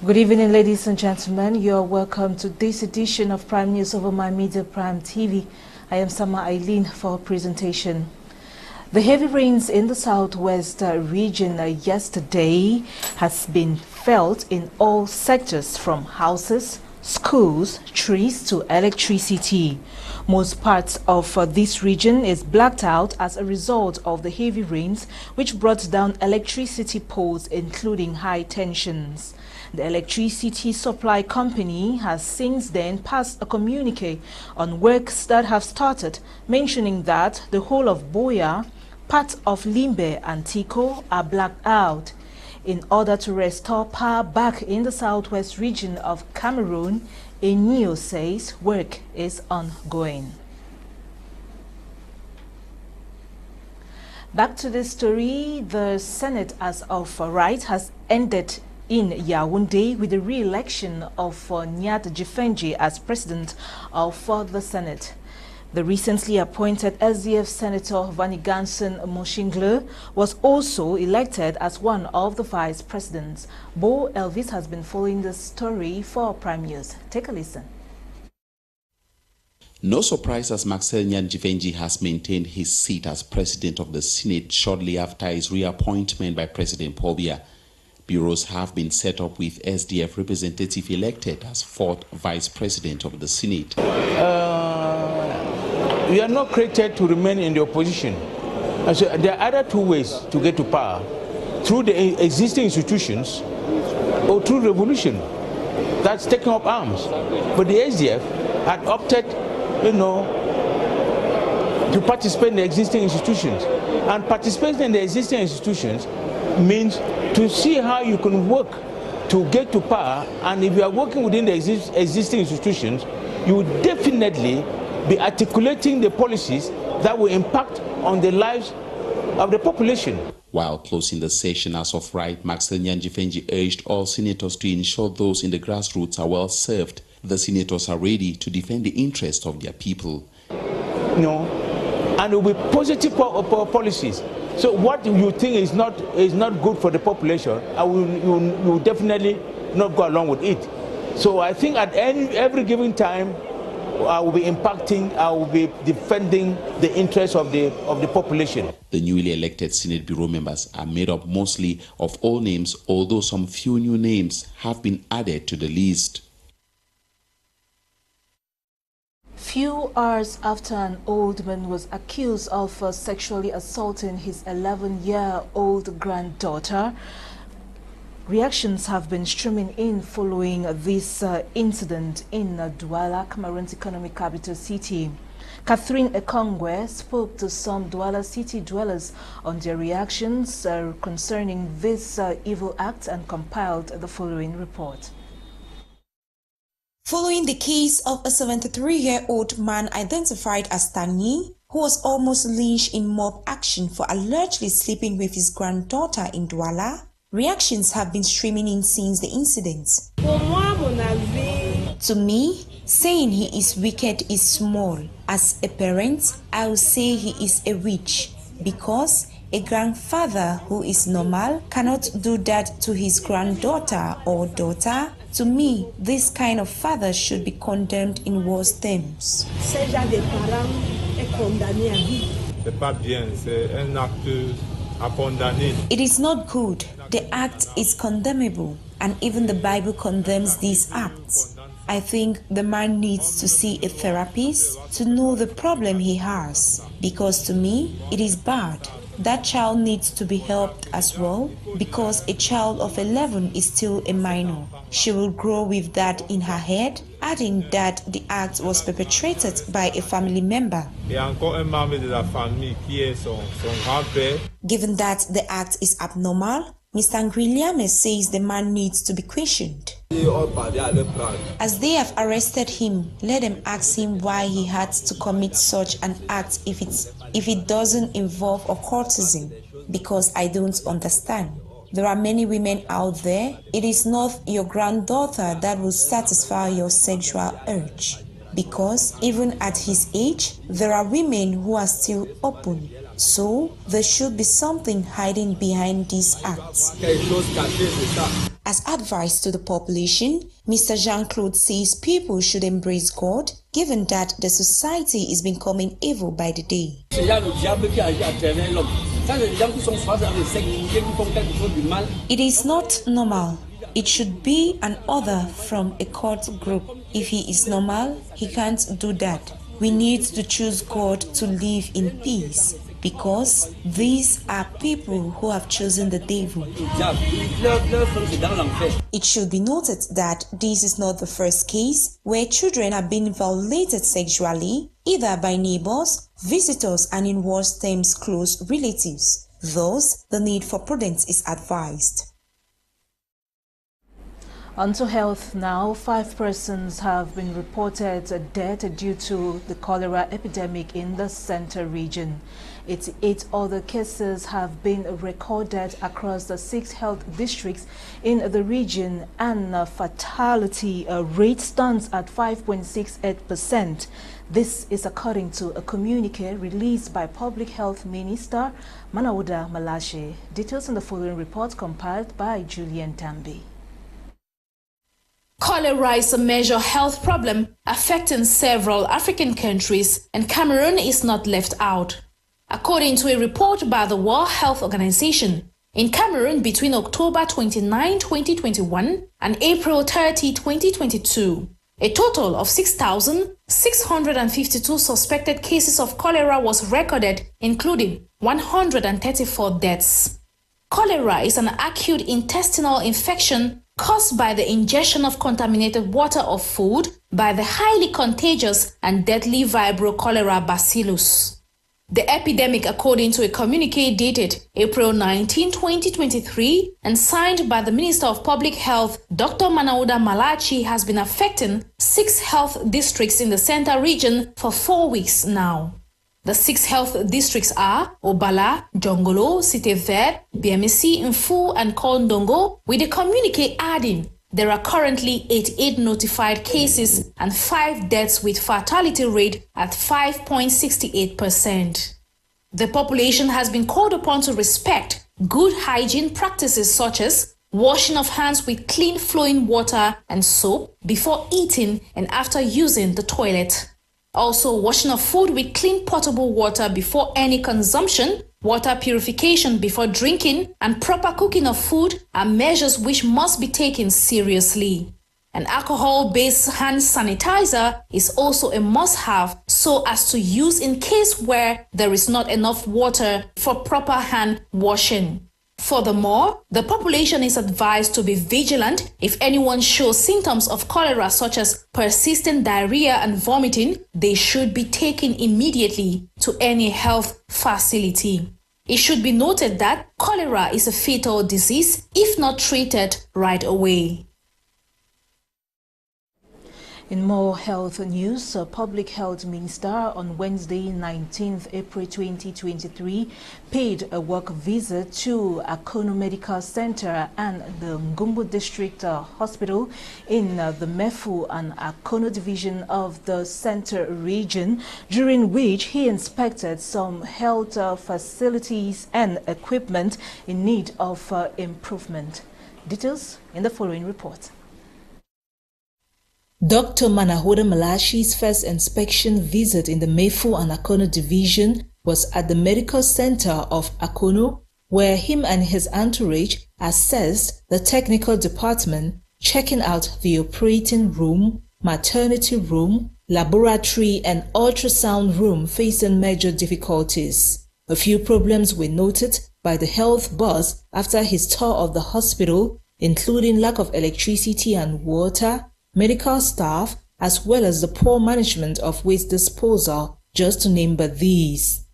Good evening, ladies and gentlemen. You are welcome to this edition of Prime News over My Media Prime TV. I am Eileen for presentation. The heavy rains in the southwest region yesterday has been felt in all sectors, from houses, schools, trees to electricity. Most parts of this region is blacked out as a result of the heavy rains, which brought down electricity poles, including high tensions. The electricity supply company has since then passed a communique on works that have started, mentioning that the whole of Boya, parts of Limbe and Tiko are blacked out. In order to restore power back in the southwest region of Cameroon, Enio says work is ongoing. Back to the story, the Senate as of right has ended in Yaoundé with the re-election of Nsungkikang as president of the Senate. The recently appointed SDF Senator Vaniganson Moshingle was also elected as one of the vice presidents. Bo Elvis has been following the story for Prime News. Take a listen. No surprise, as Nsungkikang has maintained his seat as president of the Senate shortly after his reappointment by President Paul Biya. Bureaus have been set up with SDF representative elected as fourth vice president of the Senate. We are not created to remain in the opposition. And so there are other two ways to get to power: through the existing institutions or through revolution. That's taking up arms. But the SDF had opted, to participate in the existing institutions. And participating in the existing institutions means to see how you can work to get to power. And if you are working within the existing institutions, you will definitely be articulating the policies that will impact on the lives of the population. While closing the session as of right, Nsungkikang urged all senators to ensure those in the grassroots are well served. The senators are ready to defend the interests of their people. And it will be positive policies. So what you think is not good for the population, you will definitely not go along with it. So I think at every given time, I will be impacting, I will be defending the interests of the population. The newly elected Senate Bureau members are made up mostly of old names, although some few new names have been added to the list. Few hours after an old man was accused of sexually assaulting his 11-year-old granddaughter, reactions have been streaming in following this incident in Douala, Cameroon's economic capital city. Catherine Ekongwe spoke to some Douala city dwellers on their reactions concerning this evil act and compiled the following report. Following the case of a 73-year-old man identified as Tanyi, who was almost lynched in mob action for allegedly sleeping with his granddaughter in Douala, reactions have been streaming in since the incident. To me, saying he is wicked is small. As a parent, I will say he is a witch, because a grandfather who is normal cannot do that to his granddaughter or daughter. To me, this kind of father should be condemned in worse terms. It is not good. The act is condemnable, and even the Bible condemns these acts. I think the man needs to see a therapist to know the problem he has, because to me, it is bad. That child needs to be helped as well, because a child of 11 is still a minor. She will grow with that in her head, adding that the act was perpetrated by a family member. Given that the act is abnormal, Mr. Ngwiliame says the man needs to be questioned. As they have arrested him, let them ask him why he had to commit such an act if it doesn't involve occultism, because I don't understand. There are many women out there. It is not your granddaughter that will satisfy your sexual urge, because even at his age, there are women who are still open. So, there should be something hiding behind these acts. As advice to the population, Mr. Jean-Claude says people should embrace God, given that the society is becoming evil by the day. It is not normal. It should be an order from a court group. If he is normal, he can't do that. We need to choose God to live in peace, because these are people who have chosen the devil. It should be noted that this is not the first case where children are being violated sexually, either by neighbors, visitors, and in worse terms, close relatives. Thus, the need for prudence is advised. On to health now. 5 persons have been reported dead due to the cholera epidemic in the Central region. 8 other cases have been recorded across the 6 health districts in the region, and fatality rate stands at 5.68%. This is according to a communique released by Public Health Minister Manaoda Malache. Details in the following report compiled by Julian Tambi. Cholera is a major health problem affecting several African countries, and Cameroon is not left out. According to a report by the World Health Organization, in Cameroon between October 29, 2021 and April 30, 2022, a total of 6,652 suspected cases of cholera was recorded, including 134 deaths. Cholera is an acute intestinal infection caused by the ingestion of contaminated water or food by the highly contagious and deadly Vibrio cholera bacillus. The epidemic, according to a communique dated April 19, 2023, and signed by the Minister of Public Health, Dr. Manaoda Malachi, has been affecting 6 health districts in the Central region for 4 weeks now. The 6 health districts are Obala, Jongolo, Cité Verte, BMC, Mfu, and Kondongo, with the communique adding there are currently 88 notified cases and 5 deaths with fatality rate at 5.68%. The population has been called upon to respect good hygiene practices such as washing of hands with clean flowing water and soap before eating and after using the toilet. Also, washing of food with clean potable water before any consumption, water purification before drinking, and proper cooking of food are measures which must be taken seriously. An alcohol-based hand sanitizer is also a must-have so as to use in case where there is not enough water for proper hand washing. Furthermore, the population is advised to be vigilant if anyone shows symptoms of cholera such as persistent diarrhea and vomiting. They should be taken immediately to any health facility. It should be noted that cholera is a fatal disease if not treated right away. In more health news, Public Health Minister on Wednesday, 19th April 2023, paid a work visit to Akono Medical Center and the Ngumbu District Hospital in the Mefu and Akono Division of the Center region, during which he inspected some health facilities and equipment in need of improvement. Details in the following report. Dr. Manahoda Malachi's first inspection visit in the Mefu and Akono division was at the medical center of Akono, where him and his entourage assessed the technical department, checking out the operating room, maternity room, laboratory and ultrasound room facing major difficulties. A few problems were noted by the health boss after his tour of the hospital, including lack of electricity and water, medical staff, as well as the poor management of waste disposal, just to name but these.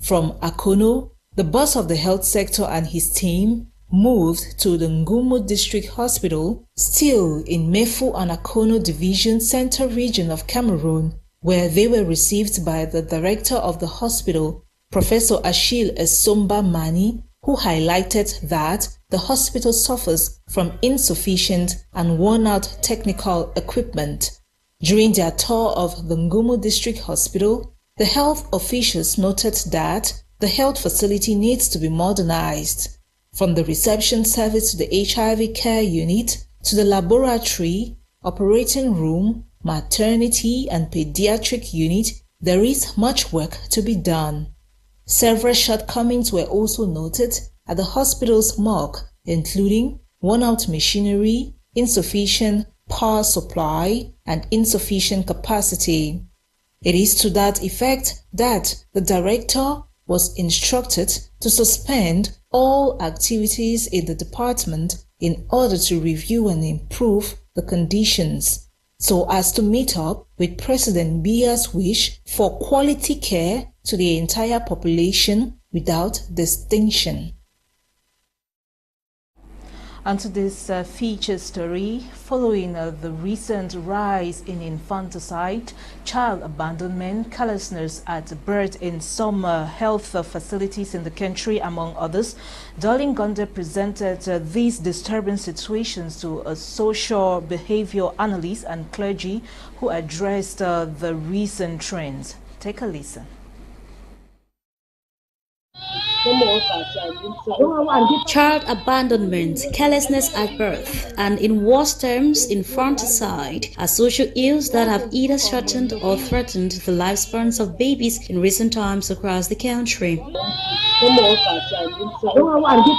From Akono, the boss of the health sector and his team moved to the Ngumbu District Hospital, still in Mefu and Akono Division Center region of Cameroon, where they were received by the director of the hospital, Professor Achille Esomba Mani, who highlighted that the hospital suffers from insufficient and worn-out technical equipment. During their tour of the Ngumbu District Hospital, the health officials noted that the health facility needs to be modernized. From the reception service to the HIV care unit, to the laboratory, operating room, maternity and pediatric unit, there is much work to be done. Several shortcomings were also noted at the hospital's morgue, including worn-out machinery, insufficient power supply, and insufficient capacity. It is to that effect that the director was instructed to suspend all activities in the department in order to review and improve the conditions, so as to meet up with President Biya's wish for quality care to the entire population without distinction. And to this feature story, following the recent rise in infanticide, child abandonment, carelessness at birth in some health facilities in the country, among others, Darling Gonde presented these disturbing situations to a social behavior analyst and clergy who addressed the recent trends. Take a listen. Child abandonment, carelessness at birth, and in worse terms, infanticide are social ills that have either shortened or threatened the lifespans of babies in recent times across the country.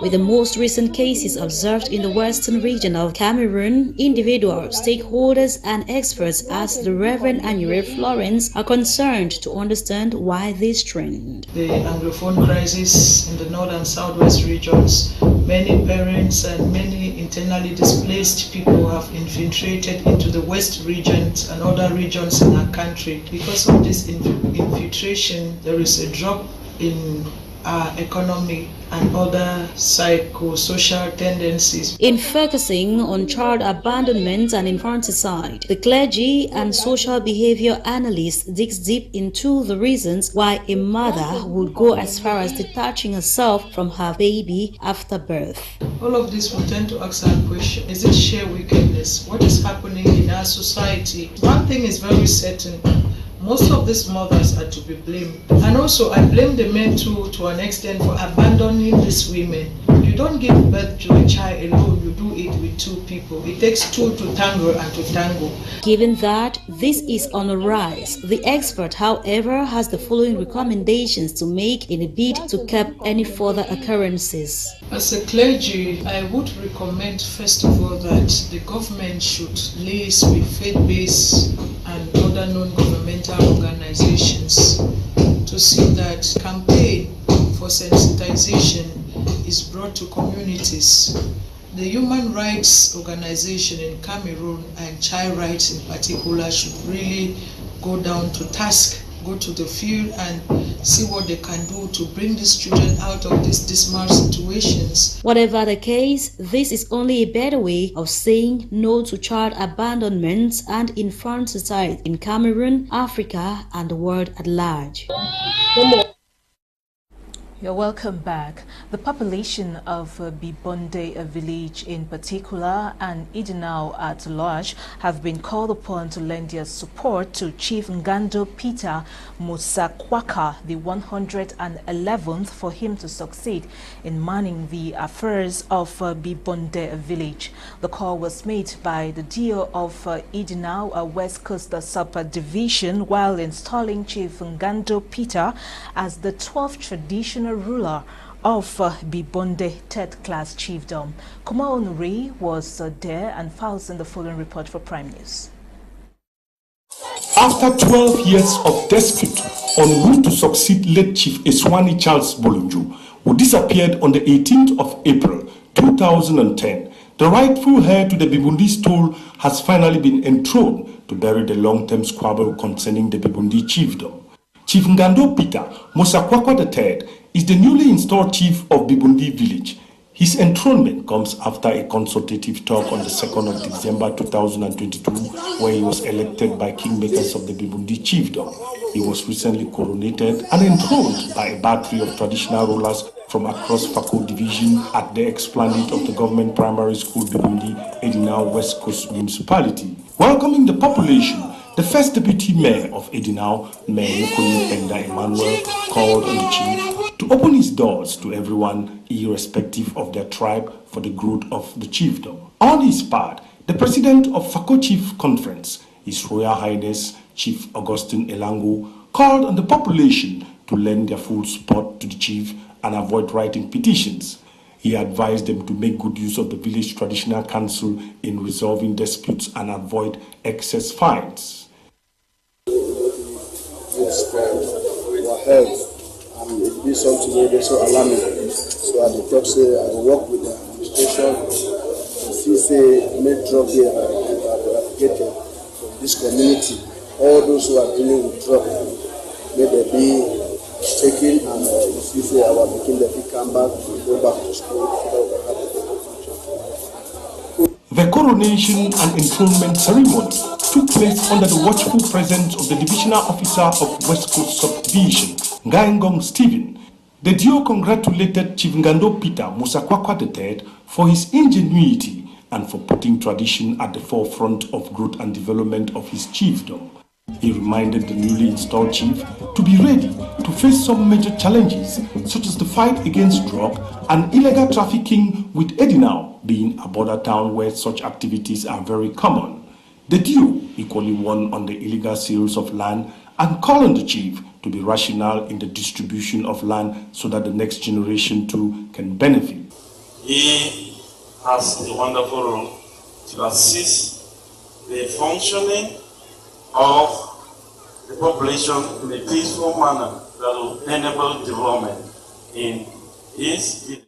With the most recent cases observed in the western region of Cameroon, individuals, stakeholders, and experts, as the Reverend Anure Florence, are concerned to understand why this trend. The Anglophone crisis in the north and southwest regions, many parents and many internally displaced people have infiltrated into the west regions and other regions in our country. Because of this infiltration, there is a drop in our economy and other psychosocial tendencies. In focusing on child abandonment and infanticide, the clergy and social behavior analyst digs deep into the reasons why a mother would go as far as detaching herself from her baby after birth. All of this will tend to ask our question: is it sheer wickedness? What is happening in our society? One thing is very certain: most of these mothers are to be blamed. And also I blame the men too, to an extent, for abandoning these women. You don't give birth to a child alone, you do it with two people. It takes two to tango and to tango. Given that this is on the rise, the expert, however, has the following recommendations to make in a bid to curb any further occurrences. As a clergy, I would recommend, first of all, that the government should liaise with faith-based and other non-governmental organizations to see that campaign for sensitization is brought to communities. The human rights organization in Cameroon and child rights in particular should really go down to task, go to the field and see what they can do to bring these children out of these dismal situations. Whatever the case, this is only a better way of saying no to child abandonment and infanticide in Cameroon, Africa, and the world at large. You're welcome back. The population of Bibonde village in particular and Idinao at large have been called upon to lend their support to Chief Ngando Peter Musakwaka, the 111th, for him to succeed in manning the affairs of Bibonde village. The call was made by the DO of Idinao, a West Coast Sub-Division, while installing Chief Ngando Peter as the 12th traditional ruler of Bibonde third-class chiefdom. Kuma Onuri was there and files in the following report for Prime News. After 12 years of dispute on who to succeed late Chief Eswani Charles Bolunju, who disappeared on the 18th of April 2010, the rightful heir to the Bibundi stool has finally been enthroned to bury the long-term squabble concerning the Bibundi chiefdom. Chief Ngando Peter Musakwaka III is the newly installed chief of Bibundi village. His enthronement comes after a consultative talk on the 2nd of December 2022, where he was elected by kingmakers of the Bibundi chiefdom. He was recently coronated and enthroned by a battery of traditional rulers from across Fako division at the explanade of the government primary school Bibundi, Edinao West Coast Municipality. Welcoming the population, the first deputy mayor of Edinao, Mayor Nikoni Penda Emmanuel, called on the chief to open his doors to everyone, irrespective of their tribe, for the growth of the chiefdom. On his part, the president of Fako Chief Conference, His Royal Highness Chief Augustine Elango, called on the population to lend their full support to the chief and avoid writing petitions. He advised them to make good use of the village traditional council in resolving disputes and avoid excess fines. Yes, were held, and it be something very so alarming. So at the top say I will work with the administration to see say make drug here eradicated from this community. All those who are dealing with drug, may they be taken, and you see say our making the big come back to go back to school. The coronation and enthronement ceremony took place under the watchful presence of the Divisional Officer of West Coast Subdivision, Ngaengong Stephen. The duo congratulated Chief Ngando Peter Musakwakwa III for his ingenuity and for putting tradition at the forefront of growth and development of his chiefdom. He reminded the newly installed chief to be ready to face some major challenges, such as the fight against drug and illegal trafficking, with Edinau being a border town where such activities are very common. The duo equally won on the illegal sales of land and called on the chief to be rational in the distribution of land so that the next generation too can benefit. He has a wonderful role to assist the functioning of the population in a peaceful manner that will enable development in his village.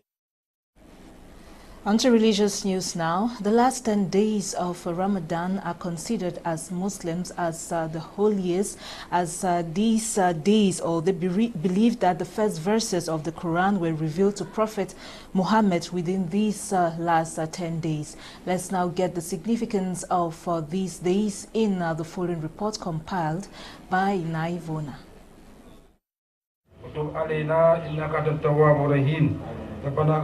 On to religious news now. The last 10 days of Ramadan are considered as Muslims as the holiest, as these days, or they believe that the first verses of the Quran were revealed to Prophet Muhammad within these last 10 days. Let's now get the significance of these days in the following report compiled by Naivona.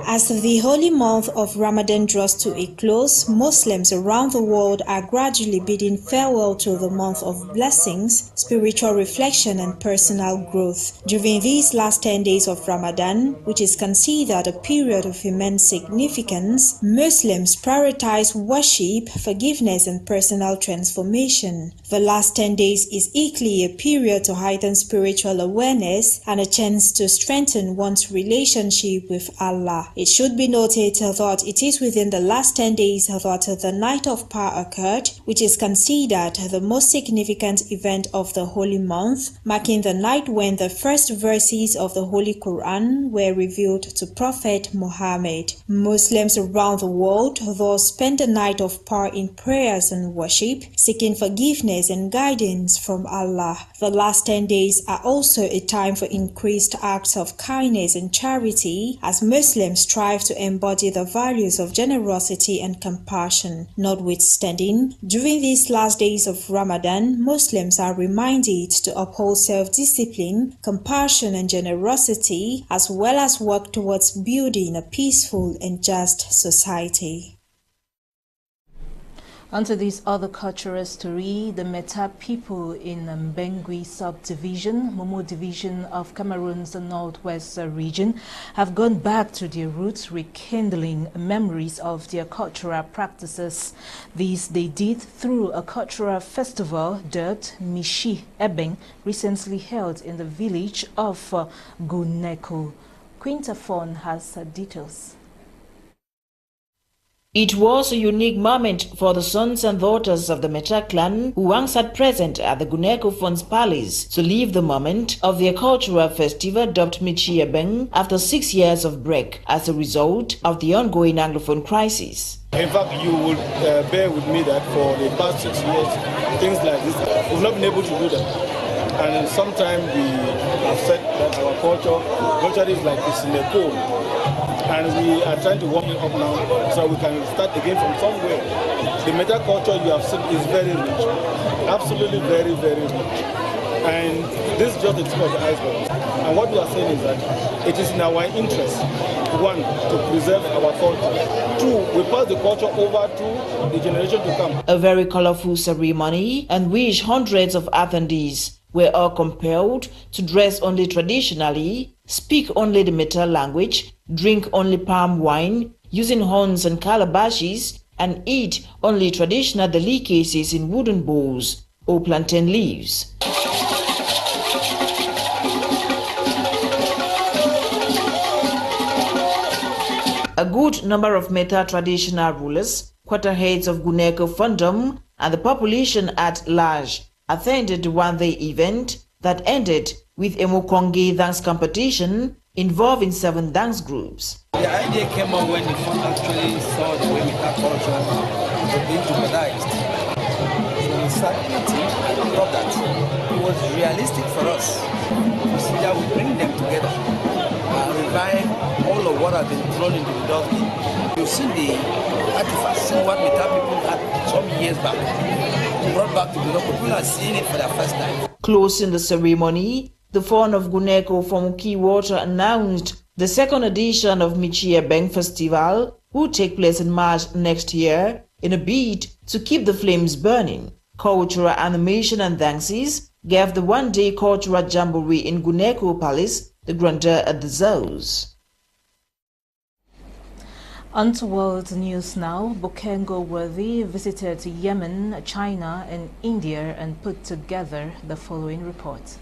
As the holy month of Ramadan draws to a close, Muslims around the world are gradually bidding farewell to the month of blessings, spiritual reflection and personal growth. During these last 10 days of Ramadan, which is considered a period of immense significance, Muslims prioritize worship, forgiveness and personal transformation. The last 10 days is equally a period to heighten spiritual awareness and a chance to strengthen one's relationship with Allah. It should be noted that it is within the last 10 days that the night of power occurred, which is considered the most significant event of the holy month, marking the night when the first verses of the Holy Quran were revealed to Prophet Muhammad. Muslims around the world thus spend the night of power in prayers and worship, seeking forgiveness and guidance from Allah. The last 10 days are also a time for increased acts of kindness and charity, as Muslims strive to embody the values of generosity and compassion. Notwithstanding, during these last days of Ramadan, Muslims are reminded to uphold self-discipline, compassion and generosity, as well as work towards building a peaceful and just society. Onto this other cultural story, the Meta people in Mbengui subdivision, Momo division of Cameroon's northwest region, have gone back to their roots, rekindling memories of their cultural practices. This they did through a cultural festival dubbed Mishi Ebeng, recently held in the village of Guneko. Quintafon has details. It was a unique moment for the sons and daughters of the Meta clan who once sat present at the Guneko Fon's palace to live the moment of their cultural festival dubbed Michi Ebeng after 6 years of break as a result of the ongoing Anglophone crisis. In fact, you will bear with me that for the past 6 years, things like this, we've not been able to do them. And sometimes we have said that our culture is like it's in a code. And we are trying to warm it up now so we can start again from somewhere. The Meta culture you have seen is very rich, absolutely very, very rich. And this is just the tip of the iceberg. And what we are saying is that it is in our interest, one, to preserve our culture. Two, we pass the culture over to the generation to come. A very colorful ceremony in which hundreds of attendees were all compelled to dress only traditionally, speak only the Meta language, drink only palm wine, using horns and calabashes, and eat only traditional delicacies in wooden bowls or plantain leaves. A good number of Meta traditional rulers, quarterheads of Guneko Fundum, and the population at large attended the one-day event that ended with a Mukonge dance competition involving 7 dance groups. The idea came up when the fund actually saw the way Meta culture was being jeopardized. So we sat in a team and thought that it was realistic for us to see that we bring them together and revive all of what has been thrown into the dustbin. You've seen the artifacts, seen what Meta people had some years back, brought back to Guneko. People are seeing it for their first time. Closing the ceremony, the fund of Guneko from Water announced the second edition of Michia Beng Festival will take place in March next year in a bid to keep the flames burning. Cultural animation and dances gave the one-day cultural jamboree in Guneko Palace the grandeur it deserves. On to world news now. Bukengo Worthy visited Yemen, China and India and put together the following report.